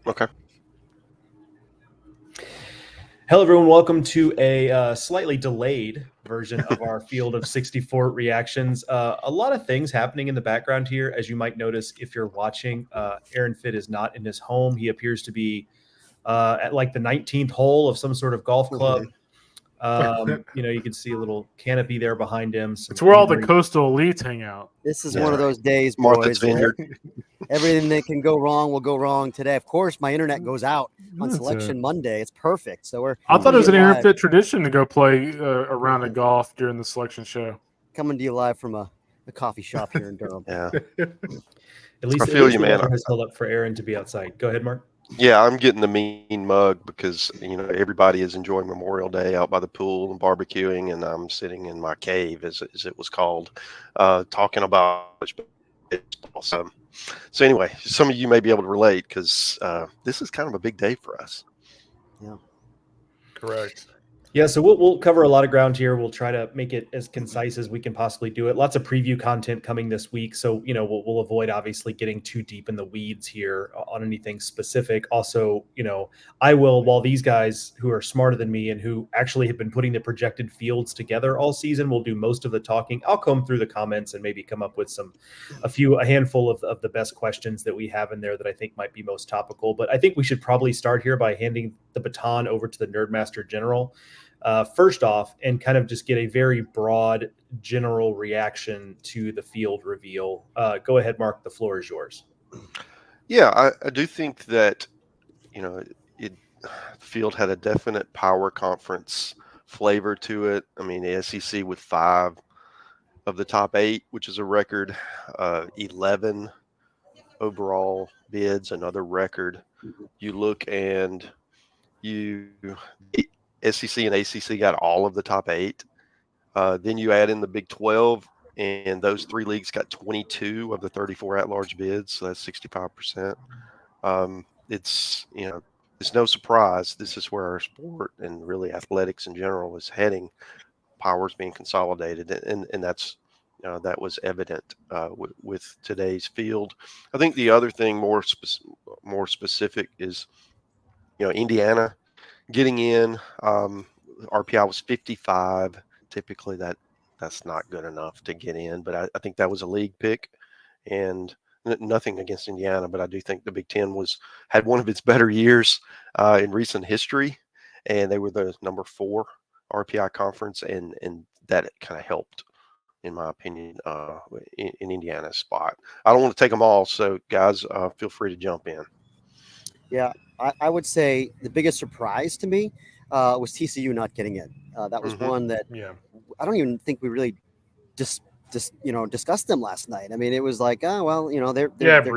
Okay. Hello, everyone. Welcome to a slightly delayed version of our Field of 64 reactions. A lot of things happening in the background here, as you might notice if you're watching. Aaron Fitt is not in his home. He appears to be at like the 19th hole of some sort of golf club. You can see a little canopy there behind him. It's where all the coastal elites hang out. This is one of those days, Martha's boys. Vineyard. Everything that can go wrong will go wrong today. Of course, my internet goes out on Selection Monday. It's perfect. So I thought it was an Aaron Fitt tradition to go play a round of golf during the selection show. Coming to you live from a coffee shop here in Durham. Yeah. At least the weather has held up for Aaron to be outside. Go ahead, Mark. Yeah, I'm getting the mean mug because everybody is enjoying Memorial Day out by the pool and barbecuing, and I'm sitting in my cave, as it was called, talking about baseball. So anyway, some of you may be able to relate because this is kind of a big day for us. Yeah, correct. Yeah, so we'll cover a lot of ground here. We'll try to make it as concise as we can possibly do it. Lots of preview content coming this week, so we'll avoid obviously getting too deep in the weeds here on anything specific. Also, I will, while these guys who are smarter than me and who actually have been putting the projected fields together all season will do most of the talking. I'll comb through the comments and maybe come up with a handful of the best questions that we have in there that I think might be most topical. But I think we should probably start here by handing the baton over to the Nerdmaster General. First off, and kind of just get a very broad general reaction to the field reveal. Go ahead, Mark. The floor is yours. Yeah, I do think that, the field had a definite power conference flavor to it. I mean, the SEC with 5 of the top 8, which is a record, 11 overall bids, another record. You look and SEC and ACC got all of the top 8. Then you add in the Big 12, and those 3 leagues got 22 of the 34 at-large bids, so that's 65%. It's no surprise. This is where our sport and really athletics in general is heading. Power's being consolidated, and that's that was evident with today's field. I think the other thing more specific is Indiana getting in. RPI was 55. Typically that's not good enough to get in, but I think that was a league pick, and nothing against Indiana, but I do think the Big Ten had one of its better years in recent history, and they were the number 4 RPI conference, and that kind of helped, in my opinion, in Indiana's spot. I don't want to take them all, so guys, feel free to jump in. Yeah, I would say the biggest surprise to me was TCU not getting in. That was one that I don't even think we really discussed them last night. I mean, it was like, they're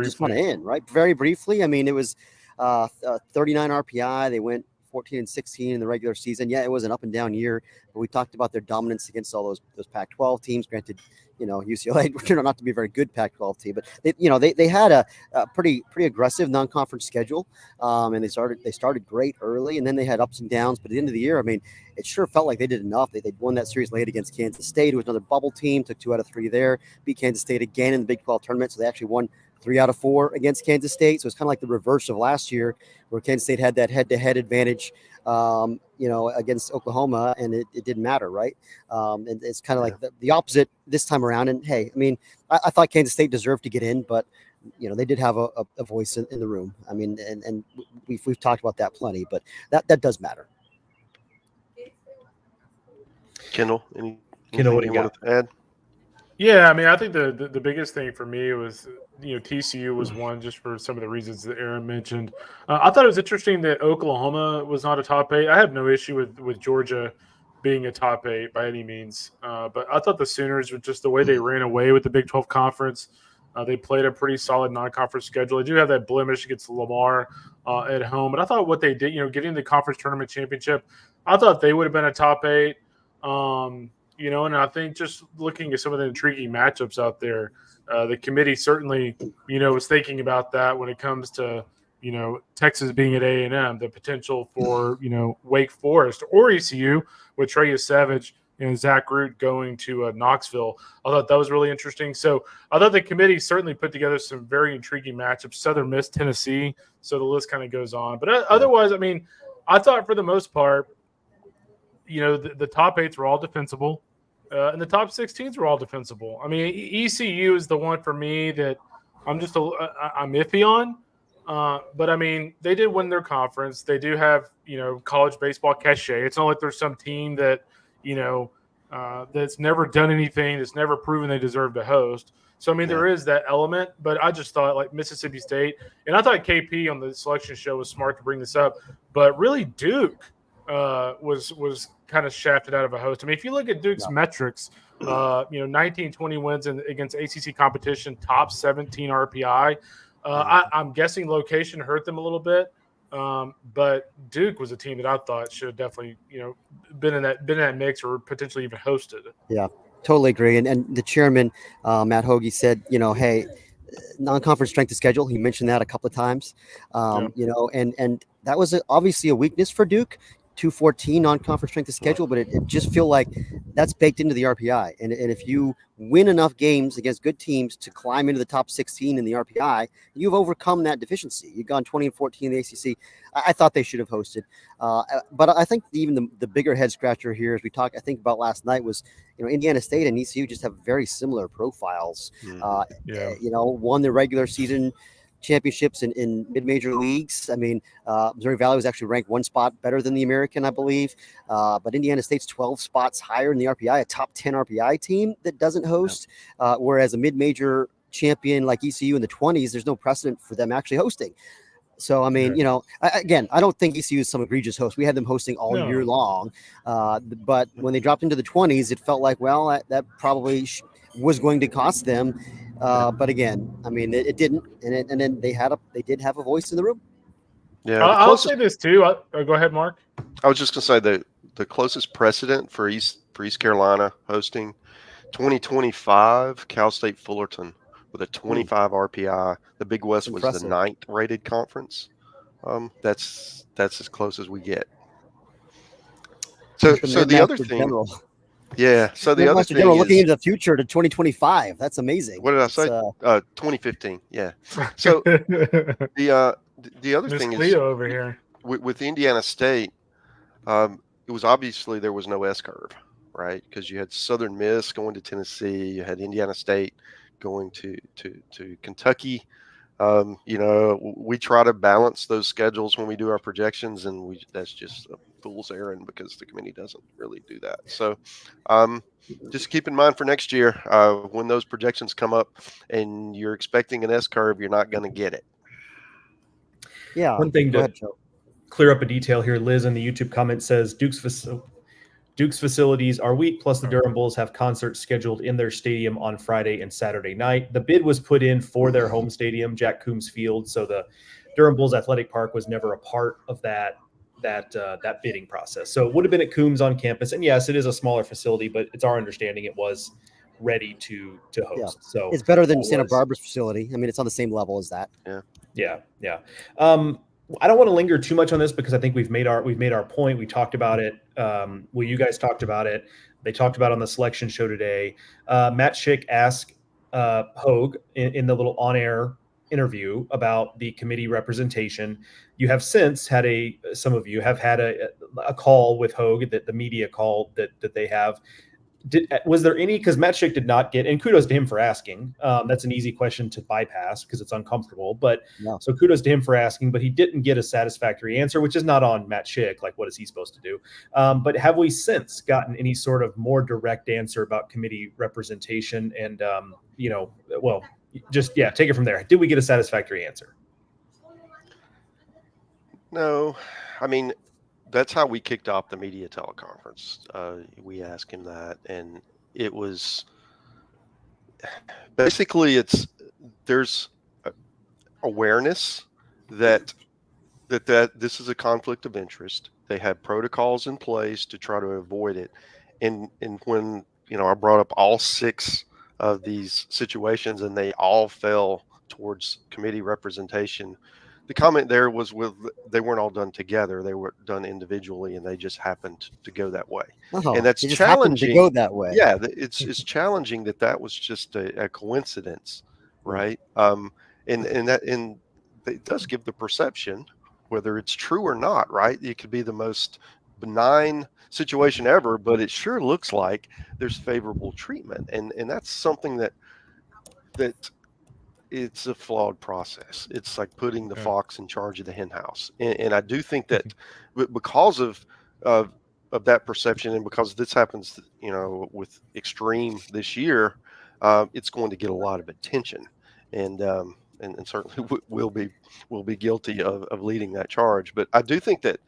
just want to in, right? Very briefly. I mean, it was 39 RPI. They went 14-16 in the regular season. Yeah, it was an up and down year, but we talked about their dominance against all those Pac-12 teams. Granted, UCLA turned out not to be a very good Pac-12 team, but they had a pretty aggressive non-conference schedule, and they started great early, and then they had ups and downs. But at the end of the year, I mean, it sure felt like they did enough. They won that series late against Kansas State, who was another bubble team, took 2 out of 3 there, beat Kansas State again in the Big 12 tournament, so they actually won 3 out of 4 against Kansas State. So it's kind of like the reverse of last year, where Kansas State had that head-to-head advantage, against Oklahoma, and it didn't matter, right? And it's kind of like the opposite this time around. And hey, I mean, I thought Kansas State deserved to get in, but they did have a voice in the room. I mean, and we've talked about that plenty, but that does matter. Kendall, what do you want to add? Yeah, I mean, I think the biggest thing for me was, TCU was one just for some of the reasons that Aaron mentioned. I thought it was interesting that Oklahoma was not a top 8. I have no issue with Georgia being a top 8 by any means. But I thought the Sooners, with just the way they ran away with the Big 12 conference, they played a pretty solid non-conference schedule. They do have that blemish against Lamar at home. But I thought what they did, getting the conference tournament championship, I thought they would have been a top 8. And I think just looking at some of the intriguing matchups out there, the committee certainly, was thinking about that when it comes to, Texas being at A&M, the potential for, Wake Forest or ECU with Trey Savage Zach Root going to Knoxville. I thought that was really interesting. So I thought the committee certainly put together some very intriguing matchups. Southern Miss, Tennessee. So the list kind of goes on. But otherwise, I mean, I thought for the most part, the top 8s were all defensible. And the top 16s were all defensible. I mean, ECU is the one for me that I'm iffy on. But I mean, they did win their conference. They do have, college baseball cachet. It's not like there's some team that, that's never done anything, that's never proven they deserve to host. So, I mean, there is that element, but I just thought like Mississippi State, and I thought KP on the selection show was smart to bring this up, but really Duke was kind of shafted out of a host. I mean, if you look at Duke's metrics, 19-20 wins against ACC competition, top 17 RPI. I'm guessing location hurt them a little bit, but Duke was a team that I thought should have definitely, been in that mix or potentially even hosted. Yeah, totally agree. And the chairman, Matt Hoagie, said, hey, non-conference strength of schedule. He mentioned that a couple of times, and that was obviously a weakness for Duke. 214 non-conference strength of schedule, but it just feel like that's baked into the RPI. And if you win enough games against good teams to climb into the top 16 in the RPI, you've overcome that deficiency. You've gone 20-14 in the ACC. I thought they should have hosted. But I think even the bigger head scratcher here, as we talked, I think about last night, was, Indiana State and ECU just have very similar profiles. Won the regular season championships in mid-major leagues. I mean, Missouri Valley was actually ranked one spot better than the American, I believe. But Indiana State's 12 spots higher in the RPI, a top 10 RPI team that doesn't host. Whereas a mid-major champion like ECU in the 20s, there's no precedent for them actually hosting. So, I mean, I don't think ECU is some egregious host. We had them hosting all year long. But when they dropped into the 20s, it felt like, well, that probably was going to cost them. But again, I mean, it didn't, and then they did have a voice in the room. Yeah, I'll say this too. Go ahead, Mark. I was just going to say the closest precedent for East Carolina hosting 2025 Cal State Fullerton with a 25 RPI. The Big West was the 9th rated conference. That's as close as we get. So the other thing. General. Yeah. So the other thing is looking into the future to 2025. That's amazing. What did I say? 2015. Yeah. So the other thing is Leo over here with Indiana State. It was obviously there was no S curve, right? Because you had Southern Miss going to Tennessee, you had Indiana State going to Kentucky. We try to balance those schedules when we do our projections, and that's just a fool's errand because the committee doesn't really do that. So just keep in mind for next year, when those projections come up and you're expecting an S curve, you're not going to get it. Yeah. One thing to clear up a detail here, Liz in the YouTube comment says Duke's facilities are weak, plus the Durham Bulls have concerts scheduled in their stadium on Friday and Saturday night. The bid was put in for their home stadium, Jack Coombs Field, so the Durham Bulls Athletic Park was never a part of that bidding process. So it would have been at Coombs on campus, and yes, it is a smaller facility, but it's our understanding it was ready to host. Yeah. So it's better than Santa Barbara's facility. I mean, it's on the same level as that. Yeah. I don't want to linger too much on this because I think we've made our point. We talked about it. You guys talked about it. They talked about it on the selection show today. Matt Schick asked Hogue in the little on-air interview about the committee representation. You have since had some of you have had a call with Hogue, that the media call that they have. Was there any, because Matt Schick did not get, and kudos to him for asking. That's an easy question to bypass because it's uncomfortable, so kudos to him for asking, but he didn't get a satisfactory answer, which is not on Matt Schick. Like, what is he supposed to do? But have we since gotten any sort of more direct answer about committee representation? And, take it from there. Did we get a satisfactory answer? No, I mean, that's how we kicked off the media teleconference. We asked him that, and it was basically there's awareness that this is a conflict of interest. They have protocols in place to try to avoid it. And when I brought up all 6 of these situations and they all fell towards committee representation, the comment there was they weren't all done together. They were done individually, and they just happened to go that way. Oh, And that's it just happened to challenging. go that way. Yeah, it's challenging that was just a coincidence, right? And it does give the perception, whether it's true or not, right? It could be the most benign situation ever, but it sure looks like there's favorable treatment, and that's something that it's a flawed process. It's like putting the fox in charge of the hen house, and I do think that because of that perception, and because this happens, with extreme this year, it's going to get a lot of attention, and certainly will be guilty of leading that charge. But I do think that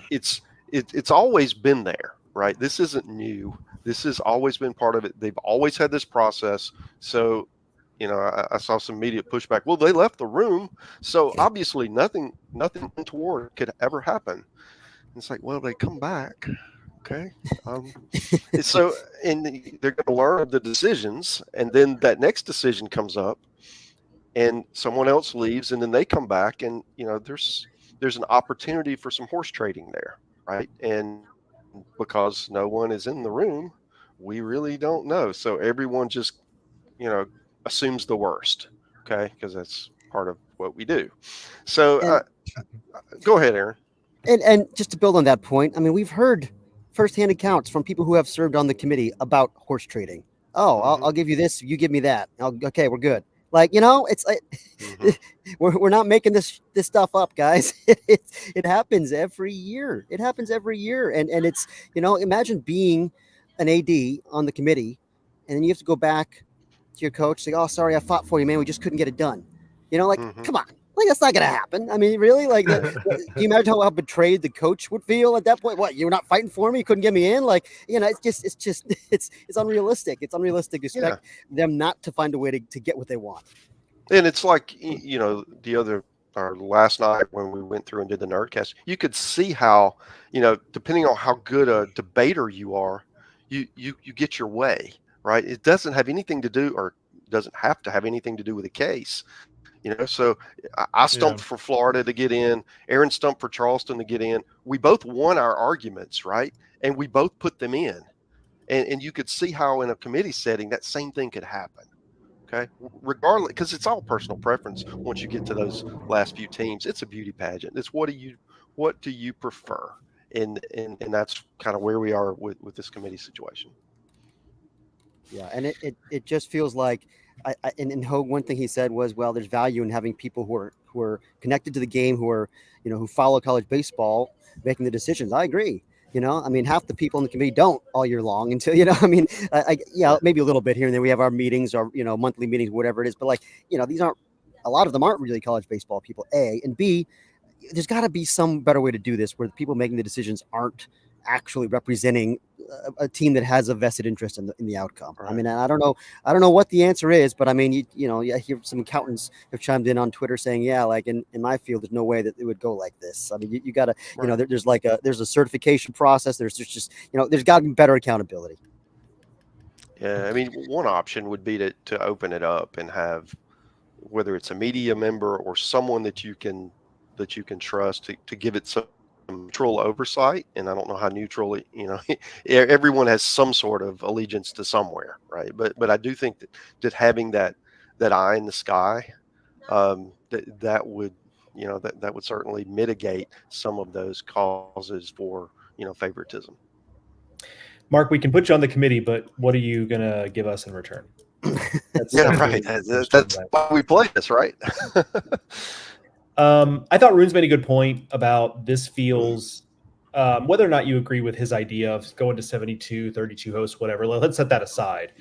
it's always been there, right? This isn't new. This has always been part of it. They've always had this process. So, I saw some media pushback. Well, they left the room, so obviously nothing untoward could ever happen. It's like, well, they come back. Okay. So, and they're going to learn the decisions, and then that next decision comes up, and someone else leaves, and then they come back, and there's an opportunity for some horse trading there, right? And because no one is in the room, we really don't know. So everyone just assumes the worst, okay? Because that's part of what we do. So go ahead, Aaron. And just to build on that point, I mean, we've heard firsthand accounts from people who have served on the committee about horse trading. Oh, I'll give you this, you give me that. Okay, we're good. Like, it's like we're not making this stuff up, guys. It happens every year. It happens every year. And it's, imagine being an AD on the committee, and then you have to go back to your coach, say, "Oh, sorry, I fought for you, man. We just couldn't get it done." Come on. Like, that's not going to happen. I mean, really? Like, can you imagine how betrayed the coach would feel at that point? What, you're not fighting for me? You couldn't get me in? Like, it's unrealistic. It's unrealistic to expect them not to find a way to get what they want. And it's like, last night when we went through and did the Nerdcast, you could see how, depending on how good a debater you are, you get your way, right? It doesn't have anything to do, or doesn't have to have anything to do with the case. So I stumped for Florida to get in. Aaron stumped for Charleston to get in. We both won our arguments, right? And we both put them in. And you could see how in a committee setting, that same thing could happen. Okay. Regardless, because it's all personal preference. Once you get to those last few teams, it's a beauty pageant. It's what do you prefer? And that's kind of where we are with this committee situation. Yeah. And it just feels like, and Hogue, one thing he said was, well, there's value in having people who are connected to the game, who follow college baseball, making the decisions. I agree. I mean, half the people in the committee don't all year long until, maybe a little bit here and then. We have our meetings, our, monthly meetings, whatever it is. But like, a lot of them aren't really college baseball people, A, and B, there's got to be some better way to do this where the people making the decisions aren't actually representing a team that has a vested interest in the outcome. Right. I mean, I don't know what the answer is, but I mean, I hear some accountants have chimed in on Twitter saying, yeah, like in my field, there's no way that it would go like this. I mean, you got to, right. There's a certification process. There's just, there's got to be better accountability. Yeah. I mean, one option would be to open it up and have, whether it's a media member or someone that you can trust to give it some neutral oversight. And I don't know how neutral, everyone has some sort of allegiance to somewhere, right? But I do think that having that eye in the sky, that would certainly mitigate some of those causes for favoritism. Mark, we can put you on the committee, but what are you gonna give us in return? That's why we play this, right? I thought Rune's made a good point about this feels, whether or not you agree with his idea of going to 72, 32 hosts, whatever, let's set that aside.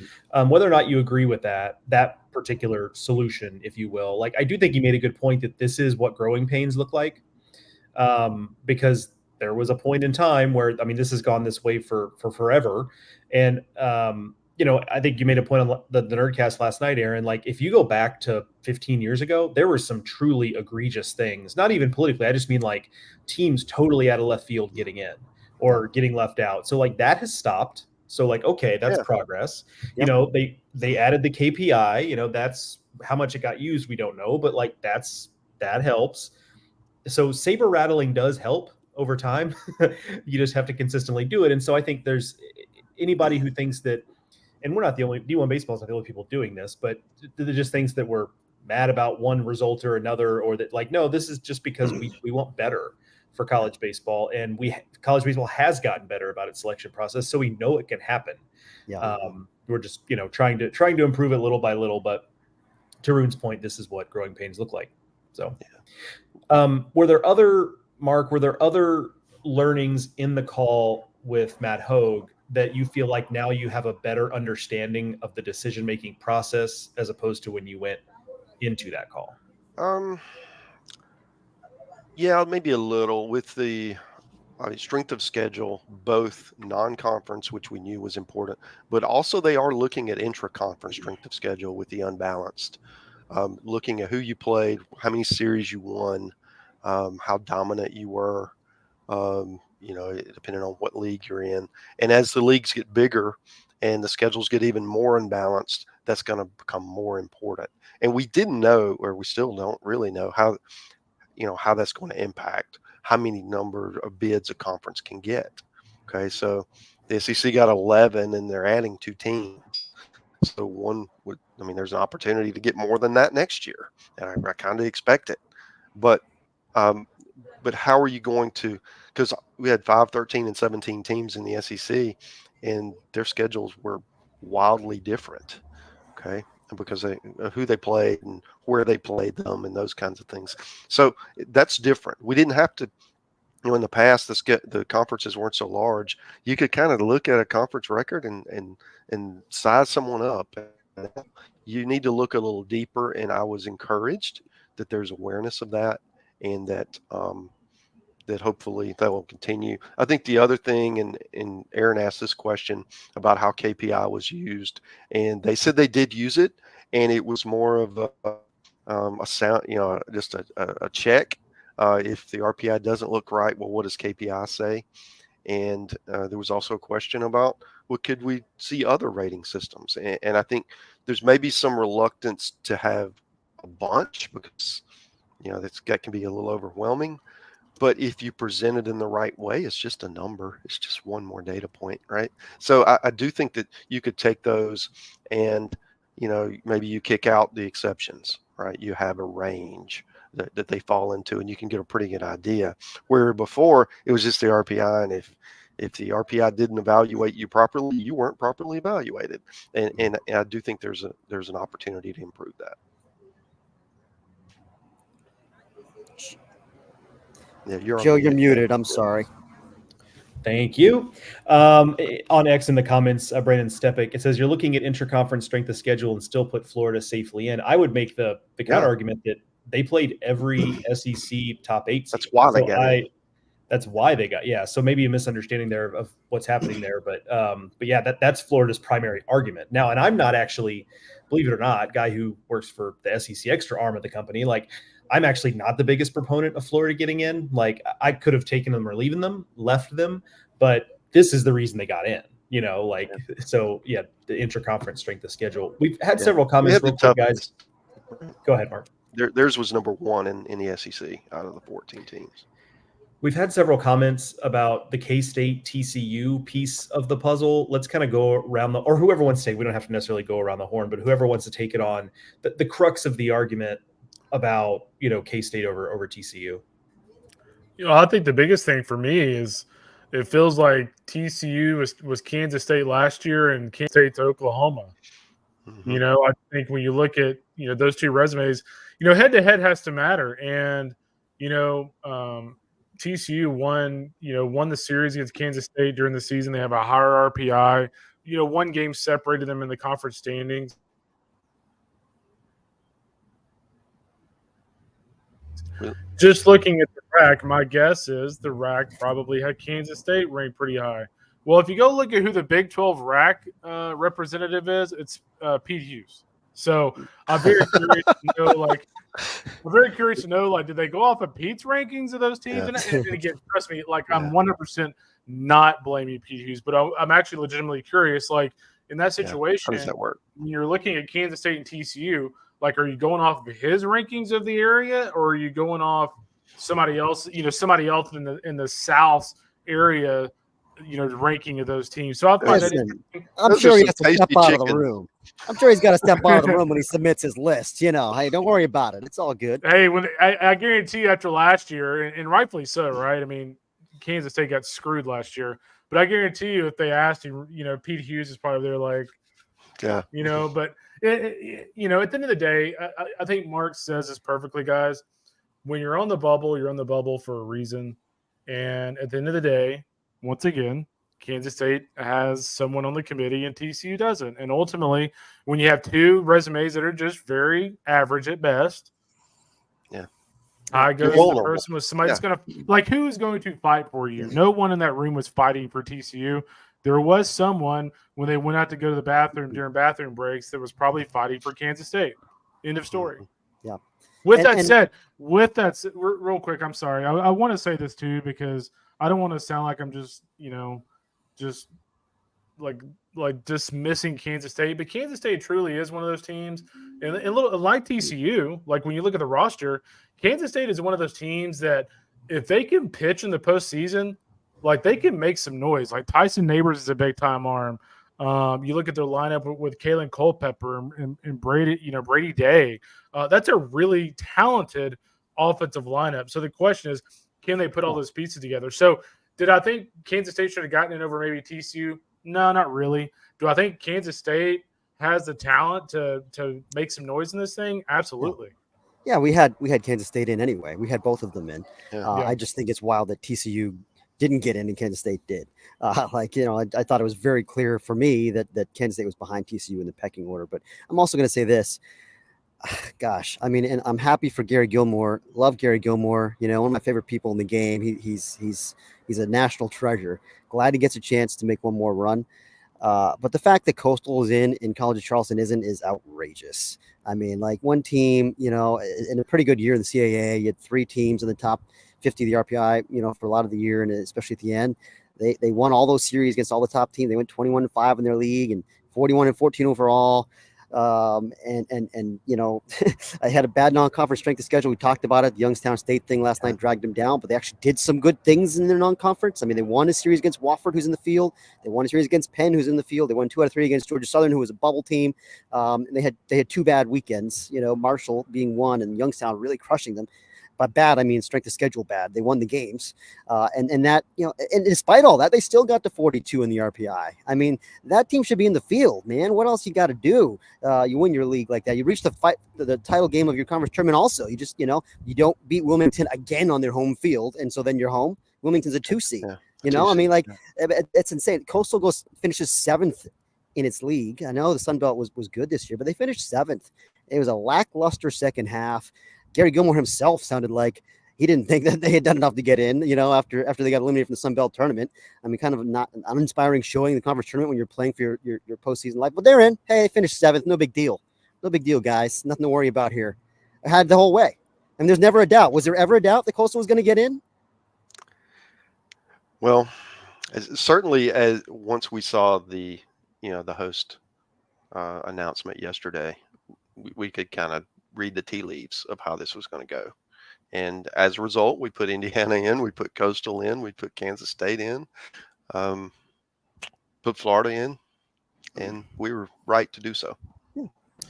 Whether or not you agree with that particular solution, if you will, like, I do think he made a good point that this is what growing pains look like. Because there was a point in time where, I mean, this has gone this way for forever. And, I think you made a point on the Nerdcast last night, Aaron. Like, if you go back to 15 years ago, there were some truly egregious things, not even politically. I just mean like teams totally out of left field getting in or getting left out. So like that has stopped. So like, okay, that's progress. Yep. They added the KPI, that's how much it got used. We don't know, but like that's that helps. So saber rattling does help over time. You just have to consistently do it. And so I think there's anybody who thinks that, and we're not the only, D1 Baseball is not the only people doing this, but they're just things that we're mad about one result or another, or that like, no, this is just because we want better for college baseball, and college baseball has gotten better about its selection process, so we know it can happen. Yeah. We're just trying to improve it little by little, but to Rune's point, this is what growing pains look like. So, were there other learnings in the call with Matt Hogue that you feel like now you have a better understanding of the decision-making process as opposed to when you went into that call? Yeah, maybe a little with the strength of schedule, both non-conference, which we knew was important, but also they are looking at intra-conference strength of schedule with the unbalanced, looking at who you played, how many series you won, how dominant you were, depending on what league you're in. And as the leagues get bigger and the schedules get even more unbalanced, that's going to become more important. And we didn't know, or we still don't really know how that's going to impact how many number of bids a conference can get. Okay, so the SEC got 11 and they're adding 2 teams. So there's an opportunity to get more than that next year. And I kind of expect it. But how are you going to, because we had 5, 13, and 17 teams in the SEC, and their schedules were wildly different. Okay, because who they played and where they played them and those kinds of things. So that's different. We didn't have to, in the past, the conferences weren't so large. You could kind of look at a conference record and size someone up. You need to look a little deeper, and I was encouraged that there's awareness of that, and that that hopefully that will continue. I think the other thing, and Aaron asked this question about how KPI was used, and they said they did use it, and it was more of a sound, just a check. If the RPI doesn't look right, well, what does KPI say? And there was also a question about, well, could we see other rating systems? And I think there's maybe some reluctance to have a bunch because, that can be a little overwhelming. But if you present it in the right way, it's just a number. It's just one more data point, right? So I do think that you could take those and, maybe you kick out the exceptions, right? You have a range that they fall into, and you can get a pretty good idea. Where before it was just the RPI, and if the RPI didn't evaluate you properly, you weren't properly evaluated. And I do think there's an opportunity to improve that. Yeah, Joe, you're muted. I'm sorry. Thank you. On X in the comments, Brandon Stepik, it says you're looking at intra-conference strength of schedule and still put Florida safely in. I would make the counter argument that they played every SEC top 8 seed. That's why they got it. That's why they got, So maybe a misunderstanding there of what's happening there, but yeah, that's Florida's primary argument now. And I'm not actually, believe it or not, guy who works for the SEC extra arm of the company. Like, I'm actually not the biggest proponent of Florida getting in. Like, I could have taken them or left them, but this is the reason they got in, So yeah, the intra-conference strength of schedule. We've had several comments real quick, guys. Go ahead, Mark. Theirs was number 1 in the SEC out of the 14 teams. We've had several comments about the K-State TCU piece of the puzzle. Let's kind of go around or whoever wants to take, we don't have to necessarily go around the horn, but whoever wants to take it on, the crux of the argument about, K-State over TCU. I think the biggest thing for me is it feels like TCU was Kansas State last year and Kansas State's Oklahoma. Mm-hmm. I think when you look at, those two resumes, head to head has to matter. And, TCU won the series against Kansas State during the season. They have a higher RPI. One game separated them in the conference standings. Just looking at the rack, my guess is the rack probably had Kansas State ranked pretty high. Well, if you go look at who the Big 12 rack representative is, it's Pete Hughes. So I'm very curious to know, did they go off of Pete's rankings of those teams? Yeah. And again, trust me, I'm 100% not blaming Pete Hughes, but I'm actually legitimately curious. In that situation, how does that work? When you're looking at Kansas State and TCU, Like, are you going off of his rankings of the area, or are you going off somebody else? Somebody else in the South area, ranking of those teams. So I find Listen, I'm sure he has to step out of the room. I'm sure he's got to step out of the room when he submits his list. Hey, don't worry about it. It's all good. Hey, when I guarantee you after last year, and rightfully so, right? I mean, Kansas State got screwed last year, but I guarantee you if they asked him, Pete Hughes is probably there like, yeah, but at the end of the day, I think Mark says this perfectly, guys. When you're on the bubble, you're on the bubble for a reason. And at the end of the day, once again, Kansas State has someone on the committee and TCU doesn't. And ultimately, when you have two resumes that are just very average at best, I go to the person with somebody that's going to – who is going to fight for you? No one in that room was fighting for TCU. There was someone when they went out to go to the bathroom during bathroom breaks that was probably fighting for Kansas State. End of story. Yeah. With that said, real quick, I'm sorry. I want to say this too because I don't want to sound like I'm just like dismissing Kansas State, but Kansas State truly is one of those teams, and like TCU, like when you look at the roster, Kansas State is one of those teams that if they can pitch in the postseason, like they can make some noise. Like Tyson Neighbors is a big time arm. You look at their lineup with Kalen Culpepper and Brady Day. That's a really talented offensive lineup. So the question is, can they put all those pieces together? So did I think Kansas State should have gotten it over maybe TCU? No, not really. Do I think Kansas State has the talent to make some noise in this thing? Absolutely. Yeah, we had Kansas State in anyway. We had both of them in. Yeah. I just think it's wild that TCU didn't get in and Kansas State did. I thought it was very clear for me that Kansas State was behind TCU in the pecking order. But I'm also going to say this. Gosh, I mean, and I'm happy for Gary Gilmore. Love Gary Gilmore. One of my favorite people in the game. He's a national treasure. Glad he gets a chance to make one more run. But the fact that Coastal is in College of Charleston is outrageous. I mean, like one team, in a pretty good year in the CAA, you had 3 teams in the top 50 of the RPI, for a lot of the year, and especially at the end. They won all those series against all the top teams. They went 21-5 in their league and 41-14 overall. I had a bad non-conference strength of schedule. We talked about it. The Youngstown State thing last night dragged them down, but they actually did some good things in their non-conference. I mean, they won a series against Wofford, who's in the field. They won a series against Penn, who's in the field. They won 2 out of 3 against Georgia Southern, who was a bubble team. And they had 2 bad weekends, Marshall being one and Youngstown really crushing them. By bad, I mean strength of schedule bad. They won the games. And that, and despite all that, they still got to 42 in the RPI. I mean, that team should be in the field, man. What else you got to do? You win your league like that. You reach the title game of your conference tournament also. You just, you don't beat Wilmington again on their home field. And so then you're home. Wilmington's a 2 seed. I mean, like, it's insane. Coastal finishes 7th in its league. I know the Sun Belt was good this year, but they finished 7th. It was a lackluster second half. Gary Gilmore himself sounded like he didn't think that they had done enough to get in, after they got eliminated from the Sun Belt tournament. I mean, kind of not an uninspiring showing in the conference tournament when you're playing for your postseason life. But they're in. Hey, they finished 7th. No big deal. No big deal, guys. Nothing to worry about here. I had the whole way. I mean, there's never a doubt. Was there ever a doubt that Coastal was going to get in? Well, certainly as once we saw the host announcement yesterday, we could kind of read the tea leaves of how this was going to go. And as a result, we put Indiana in, we put Coastal in, we put Kansas State in, put Florida in, and we were right to do so.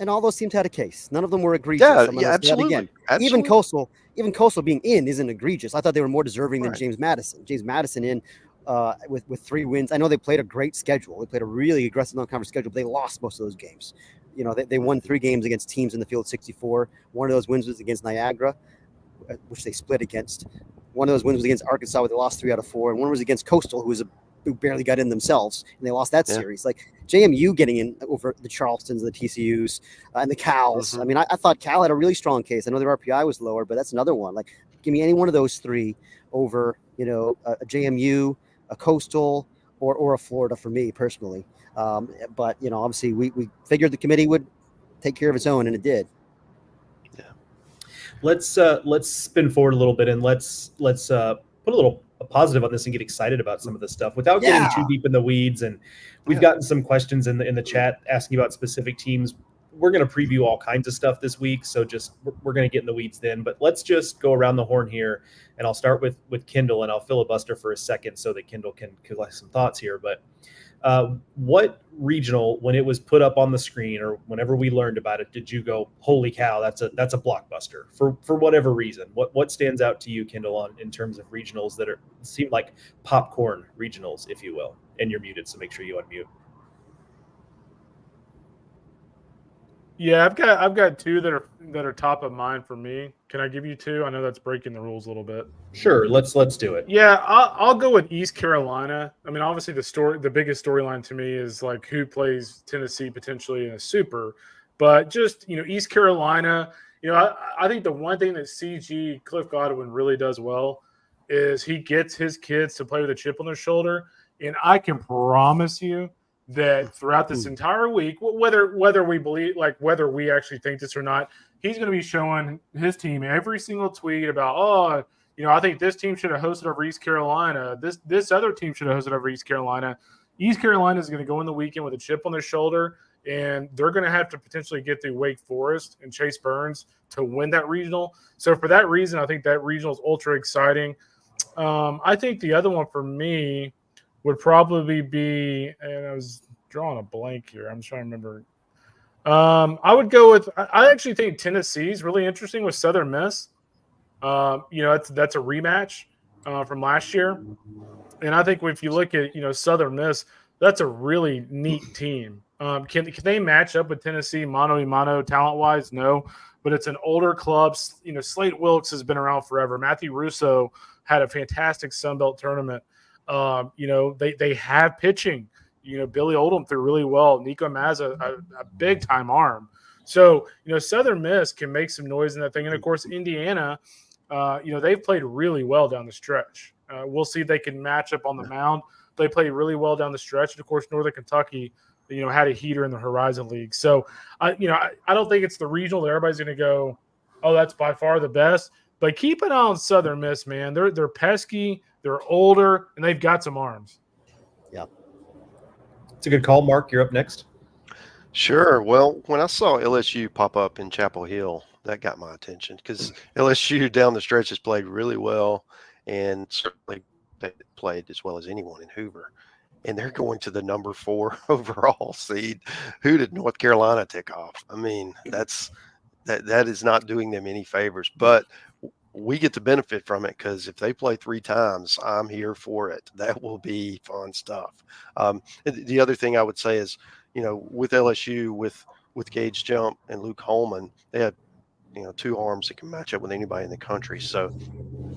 And all those teams had a case. None of them were egregious. Yeah, absolutely. Even Coastal being in isn't egregious. I thought they were more deserving than James Madison. James Madison in with 3 wins. I know they played a great schedule. They played a really aggressive non-conference schedule, but they lost most of those games. They won 3 games against teams in the field 64. One of those wins was against Niagara, which they split against. One of those wins was against Arkansas, where they lost 3 out of 4. And one was against Coastal, who barely got in themselves, and they lost that series. Like JMU getting in over the Charlestons, the TCUs, and the Cals. I mean, I thought Cal had a really strong case. I know their RPI was lower, but that's another one. Like, give me any one of those 3 over, a JMU, a Coastal, or a Florida for me personally. But obviously we figured the committee would take care of its own, and it did. Yeah. Let's spin forward a little bit, and let's put a positive on this and get excited about some of this stuff without getting too deep in the weeds. And we've gotten some questions in the chat asking about specific teams. we're going to preview all kinds of stuff this week. So we're going to get in the weeds then, but let's just go around the horn here, and I'll start with Kendall, and I'll filibuster for a second so that Kendall can collect some thoughts here. But what regional, when it was put up on the screen or whenever we learned about it, did you go, holy cow, that's a blockbuster for whatever reason? What stands out to you, Kendall, in terms of regionals that seem like popcorn regionals, if you will? And you're muted, so make sure you unmute. Yeah, I've got two that are top of mind for me. Can I give you two? I know that's breaking the rules a little bit. Sure, let's do it. Yeah, I'll go with East Carolina. I mean, obviously the biggest storyline to me is like who plays Tennessee potentially in a super, but just East Carolina. I think the one thing that CG Cliff Godwin really does well is he gets his kids to play with a chip on their shoulder, and I can promise you that throughout this entire week, whether we believe, like whether we actually think this or not, he's going to be showing his team every single tweet about, I think this team should have hosted over East Carolina. This other team should have hosted over East Carolina. East Carolina is going to go in the weekend with a chip on their shoulder, and they're going to have to potentially get through Wake Forest and Chase Burns to win that regional. So for that reason, I think that regional is ultra exciting. I think the other one for me would probably be, and I was drawing a blank here. I'm trying to remember. I would go with, I actually think Tennessee is really interesting with Southern Miss. That's a rematch from last year. And I think if you look at, Southern Miss, that's a really neat team. Can they match up with Tennessee mano a mano talent-wise? No. But it's an older club. Slade Wilkes has been around forever. Matthew Russo had a fantastic Sun Belt tournament. They have pitching. Billy Oldham threw really well. Nico Mazza, a big-time arm. So, Southern Miss can make some noise in that thing. And, of course, Indiana, they've played really well down the stretch. We'll see if they can match up on the mound. They played really well down the stretch. And, of course, Northern Kentucky, had a heater in the Horizon League. So, I don't think it's the regional that everybody's going to go, oh, that's by far the best. But keep an eye on Southern Miss, man. They're pesky. They're older, and they've got some arms. Yeah. It's a good call. Mark, you're up next. Sure. Well, when I saw LSU pop up in Chapel Hill, that got my attention because LSU down the stretch has played really well, and certainly they played as well as anyone in Hoover. And they're going to the number 4 overall seed. Who did North Carolina tick off? I mean, that is not doing them any favors, but we get to benefit from it because if they play 3 times, I'm here for it. That will be fun stuff. The other thing I would say is, with LSU, with Gage Jump and Luke Holman, they have, 2 arms that can match up with anybody in the country. So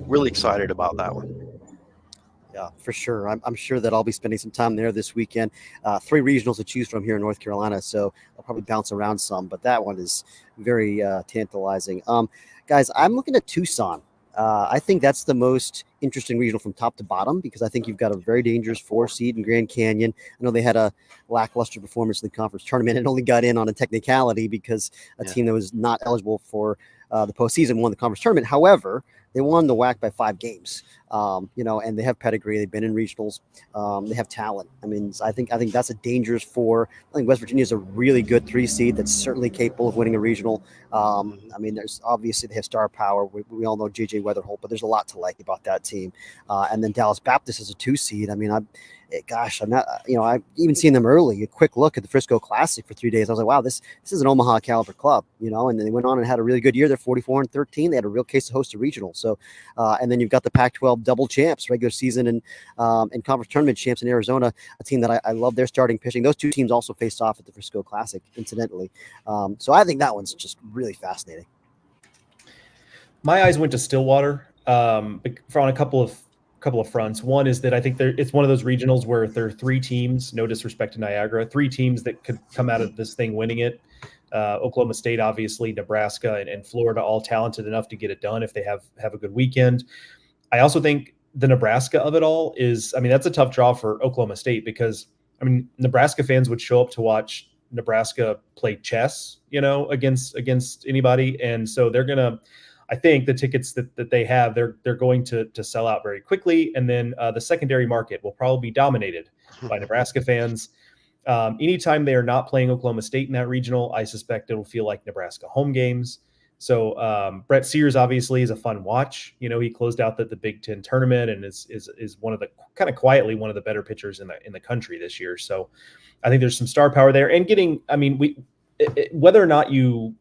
really excited about that one. Yeah, for sure. I'm sure that I'll be spending some time there this weekend. 3 regionals to choose from here in North Carolina, so I'll probably bounce around some, but that one is very tantalizing. Guys, I'm looking at Tucson. I think that's the most interesting regional from top to bottom because I think you've got a very dangerous 4 seed in Grand Canyon. I know they had a lackluster performance in the conference tournament and only got in on a technicality because a team that was not eligible for the postseason won the conference tournament. However, they won the WAC by 5 games, and they have pedigree. They've been in regionals. They have talent. I mean, I think that's a dangerous 4. I think West Virginia is a really good 3 seed that's certainly capable of winning a regional. There's obviously they have star power. We all know J.J. Weatherholt, but there's a lot to like about that team. And then Dallas Baptist is a 2 seed. I mean, I'm not, I've even seen them early. A quick look at the Frisco Classic for 3 days. I was like, wow, this is an Omaha caliber club, and then they went on and had a really good year. They're 44-13. They had a real case to host a regional. So, and then you've got the Pac-12 double champs, regular season and conference tournament champs in Arizona, a team that I love their starting pitching. Those 2 teams also faced off at the Frisco Classic, incidentally. So I think that one's just really fascinating. My eyes went to Stillwater on a couple of fronts. One is that I think it's one of those regionals where there are 3 teams, no disrespect to Niagara, 3 teams that could come out of this thing winning it. Oklahoma State, obviously, Nebraska, and Florida, all talented enough to get it done if they have a good weekend. I also think the Nebraska of it all is, that's a tough draw for Oklahoma State because, Nebraska fans would show up to watch Nebraska play chess, against anybody. And so they're going to, I think the tickets that they have, they're going to sell out very quickly. And then the secondary market will probably be dominated by Nebraska fans. Anytime they are not playing Oklahoma State in that regional, I suspect it'll feel like Nebraska home games. So Brett Sears obviously is a fun watch. He closed out the Big Ten tournament and is one of the kind of quietly one of the better pitchers in the country this year. So I think there's some star power there. And whether or not you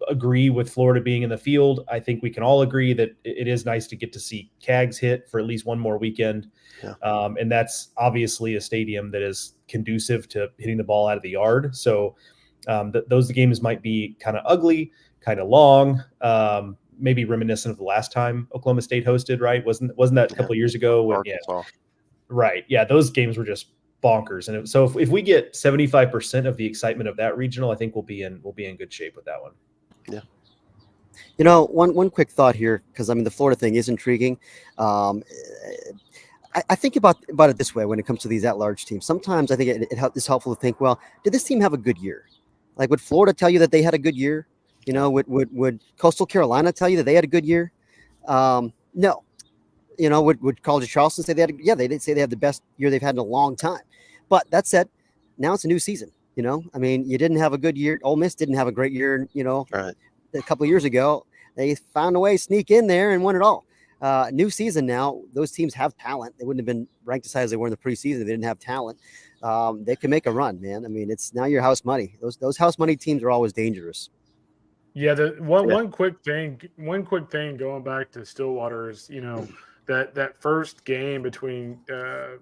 agree with Florida being in the field, I think we can all agree that it is nice to get to see Cags hit for at least one more weekend. Yeah. And that's obviously a stadium that is conducive to hitting the ball out of the yard. So those games might be kind of ugly, kind of long, maybe reminiscent of the last time Oklahoma State hosted, right? Wasn't that a couple of years ago? Right. Yeah. Those games were just bonkers. And so if we get 75% of the excitement of that regional, I think we'll be in good shape with that one. Yeah. One quick thought here, because the Florida thing is intriguing. I think about it this way when it comes to these at-large teams. Sometimes I think it's helpful to think, well, did this team have a good year? Like, would Florida tell you that they had a good year? Would Coastal Carolina tell you that they had a good year? No. Would College of Charleston say they had? Yeah, they did say they had the best year they've had in a long time. But that said, now it's a new season. You didn't have a good year. Ole Miss didn't have a great year. Right. A couple of years ago, they found a way to sneak in there and won it all. New season now, those teams have talent. They wouldn't have been ranked as high as they were in the preseason if they didn't have talent. They can make a run, man. It's now your house money. Those house money teams are always dangerous. Yeah, one quick thing going back to Stillwater is, that first game between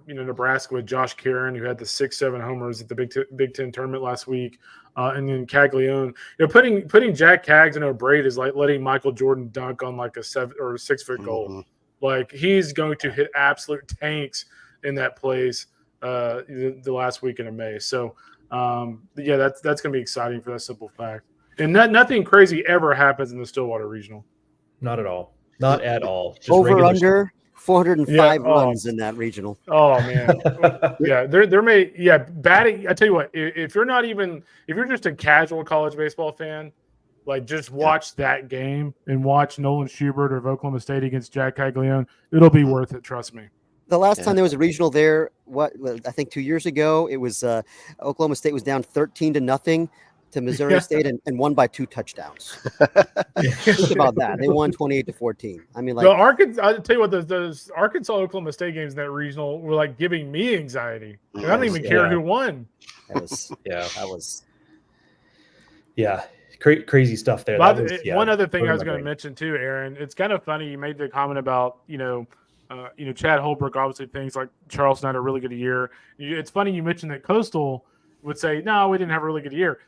Nebraska with Josh Karen, who had the 6-7 homers at the Big Ten tournament last week, and then Caglione. Putting Jack Cags in a braid is like letting Michael Jordan dunk on like a 7 or 6 foot goal. Mm-hmm. Like, he's going to hit absolute tanks in that place the last weekend of May. So that's going to be exciting for that simple fact. And nothing crazy ever happens in the Stillwater Regional. Not at all. Not at all. Just over under 405 runs in that regional. Oh man. Yeah, batting. I tell you what, if you're just a casual college baseball fan, like, just watch that game and watch Nolan Schubert of Oklahoma State against Jack Caglione. It'll be worth it, trust me. The last time there was a regional there, I think 2 years ago, it was Oklahoma State was down 13-0 to Missouri State and won by 2 touchdowns. Think about that. They won 28-14. I tell you what, those Arkansas Oklahoma State games in that regional were like giving me anxiety. I don't even care who won. That was crazy stuff there. One other thing I was going to mention too, Aaron, it's kind of funny. You made the comment about, Chad Holbrook obviously thinks like Charleston had a really good year. It's funny you mentioned that Coastal would say, no, we didn't have a really good year.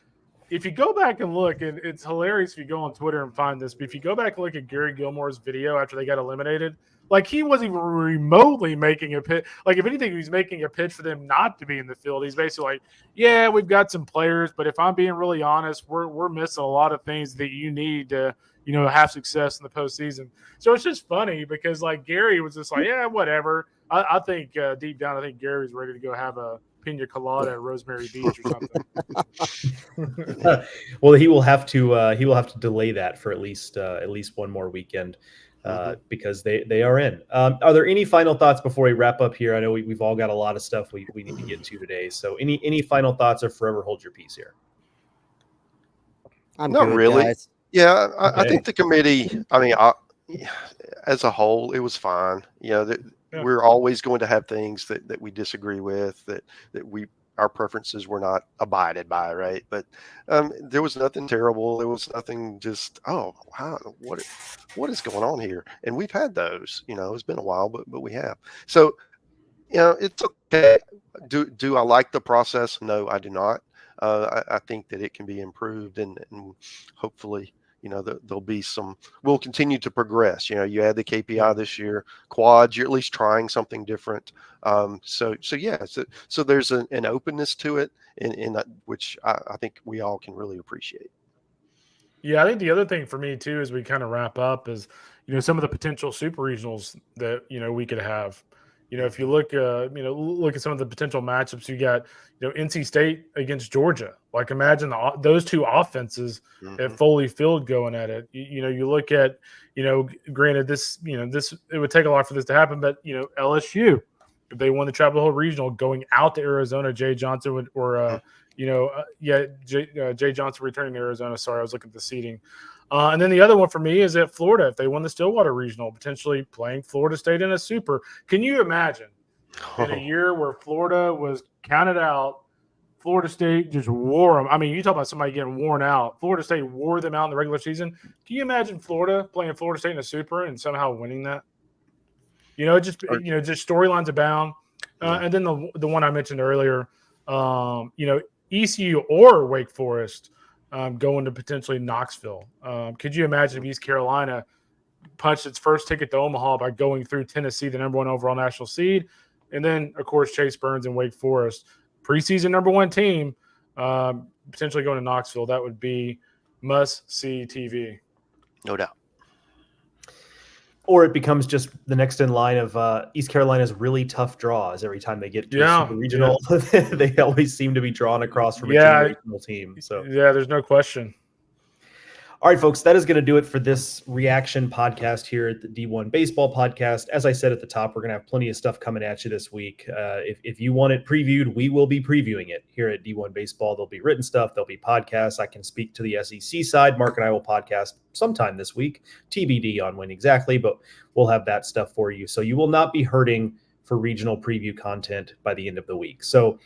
If you go back and look, and it's hilarious if you go on Twitter and find this, but if you go back and look at Gary Gilmore's video after they got eliminated, like, he wasn't even remotely making a pitch. Like, if anything, he's making a pitch for them not to be in the field. He's basically like, yeah, we've got some players, but if I'm being really honest, we're missing a lot of things that you need to, have success in the postseason. So it's just funny because, like, Gary was just like, yeah, whatever. I think deep down, I think Gary was ready to go have a pina colada at Rosemary Beach or something. Well, he will have to delay that for at least one more weekend because they are in. Are there any final thoughts before we wrap up here? I know we've all got a lot of stuff we need to get to today. So any final thoughts, or forever hold your peace here? I'm not good, really. Guys. Yeah, I think the committee. As a whole, it was fine. We're always going to have things that we disagree with, that our preferences were not abided by, right? But there was nothing terrible. There was nothing just, oh wow, what is going on here? And we've had those. It's been a while, but we have. So it's okay. Do I like the process? No, I do not. I think that it can be improved, and hopefully, there'll be we'll continue to progress. You add the KPI this year, quads, you're at least trying something different. So there's an openness to it, in which I think we all can really appreciate. Yeah, I think the other thing for me too, as we kind of wrap up, is some of the potential super regionals that we could have. If you look at some of the potential matchups, you got NC State against Georgia. Like, imagine those two offenses at Foley Field going at it. You look at granted this it would take a lot for this to happen, but LSU if they won the Chapel Hill Regional, going out to Arizona, Jay Johnson would, or Jay Johnson returning to Arizona. Sorry, I was looking at the seeding. And then the other one for me is at Florida. If they won the Stillwater Regional, potentially playing Florida State in a super. Can you imagine in a year where Florida was counted out, Florida State just wore them? I mean, you talk about somebody getting worn out. Florida State wore them out in the regular season. Can you imagine Florida playing Florida State in a super and somehow winning that? Just storylines abound. And then the one I mentioned earlier, ECU or Wake Forest going to potentially Knoxville. Could you imagine if East Carolina punched its first ticket to Omaha by going through Tennessee, the number 1 overall national seed, and then, of course, Chase Burns and Wake Forest, preseason number 1 team, potentially going to Knoxville? That would be must-see TV. No doubt. Or it becomes just the next in line of East Carolina's really tough draws every time they get to a super regional. Yeah. They always seem to be drawn across from a regional team. So there's no question. All right, folks, that is going to do it for this reaction podcast here at the D1 Baseball Podcast. As I said at the top, we're going to have plenty of stuff coming at you this week. If you want it previewed, we will be previewing it here at D1 Baseball. There'll be written stuff. There'll be podcasts. I can speak to the SEC side. Mark and I will podcast sometime this week, TBD on when exactly, but we'll have that stuff for you. So you will not be hurting for regional preview content by the end of the week. So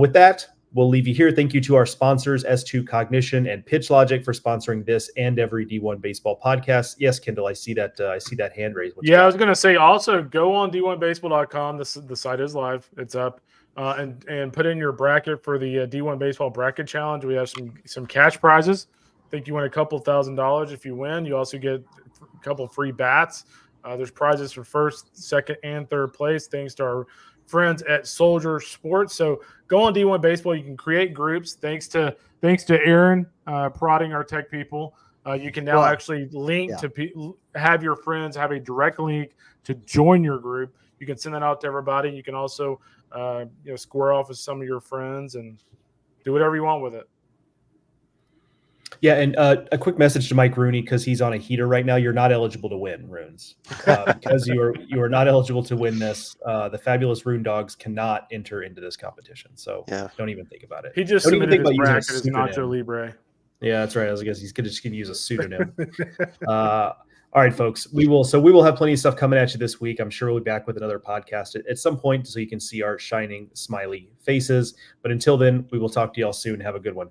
with that, we'll leave you here. Thank you to our sponsors, S2 Cognition and Pitch Logic, for sponsoring this and every D1 Baseball podcast. Yes, Kendall, I see that hand raised. I was going to say, also go on D1Baseball.com. The site is live. It's up. And put in your bracket for the D1 Baseball Bracket Challenge. We have some cash prizes. I think you win a couple $1,000 if you win. You also get a couple free bats. There's prizes for first, second, and third place, thanks to our friends at Soldier Sports. So go on D1 Baseball. You can create groups. Thanks to Aaron prodding our tech people. You can now actually link to have your friends have a direct link to join your group. You can send that out to everybody. You can also square off with some of your friends and do whatever you want with it. Yeah, and a quick message to Mike Rooney, because he's on a heater right now. You're not eligible to win, Runes. Because you are not eligible to win this. The fabulous Rune Dogs cannot enter into this competition. So don't even think about it. He just submitted his bracket as Nacho Libre. Yeah, that's right. I guess he's just going to use a pseudonym. All right, folks. We will have plenty of stuff coming at you this week. I'm sure we'll be back with another podcast at some point so you can see our shining, smiley faces. But until then, we will talk to y'all soon. Have a good one.